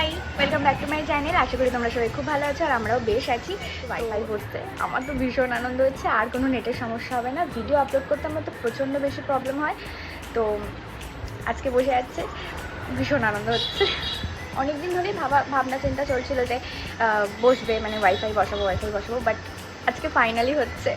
High, welcome back to my channel. আশা করি তোমরা সবাই খুব ভালো আছো আর আমরাও বেশ আছি। ওয়াইফাই বসতে আমার তো ভীষণ আনন্দ হচ্ছে, আর কোনো নেটের সমস্যা হবে না। ভিডিও আপলোড করতে আমার তো প্রচণ্ড বেশি প্রবলেম হয়, তো আজকে বসে যাচ্ছে, ভীষণ আনন্দ হচ্ছে। অনেকদিন ধরেই ভাবনা চিন্তা চলছিল যে বসবে, মানে ওয়াইফাই বসাবো বাট আজকে ফাইনালি হচ্ছে।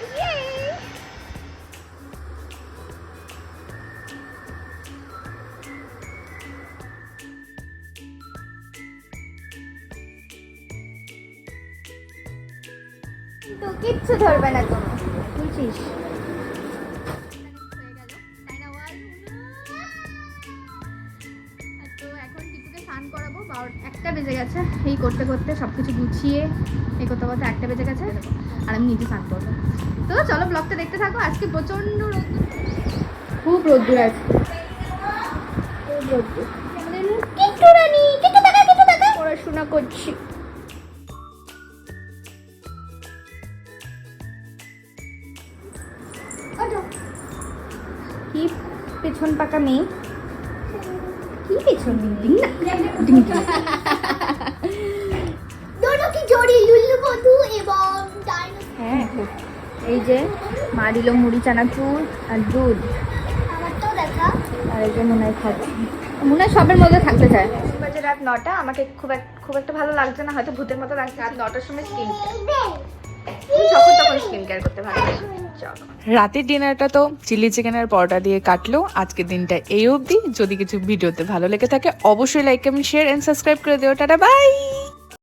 তো কিচ্ছু ধরবে না তুমি, বুঝছিস? তো এখন টিপুকে স্নান করাবো, 1টা বেজে গেছে। এই করতে করতে সব কিছু গুছিয়ে এই করতে করতে 1টা বেজে গেছে, আর আমি নিজে স্নান করবো। তো চলো ব্লগটা দেখতে থাকো। আজকে প্রচণ্ড রোদ্দুর, খুব রোদ্দুর আছে, খুব রোদ্দুর। আমাদের কিট্টু রানী, কিট্টু দেখা পড়াশোনা করছি। কি পেছন পাকা মেয়ে, কি পেছন দিন না दोनों की जोड़ी लुल्लू बधू एवं डायनो। হ্যাঁ, এই যে মা দিল মুড়ি চানাচুর আর দুধ, আমারটাও দেখা। আর এই যে মনে হয় খাচ্ছি, মনে হয় সবের মধ্যে থাকতে চায়। বাজে রাত 9টা, আমাকে খুব একটা ভালো লাগছে না, হয়তো ভূতের মতো লাগছে। রাত 9টার সময় স্কিন কেয়ার, তখন স্কিন কেয়ার করতে ভালোবাসি। রাতের ডিনারটা তো চিলি চিকেনের পরোটা দিয়ে কাটলো। আজকের দিনটা এই অবধি। যদি কিছু ভিডিওতে ভালো লেগে থাকে অবশ্যই like comment share and subscribe করে দিও। Tata by.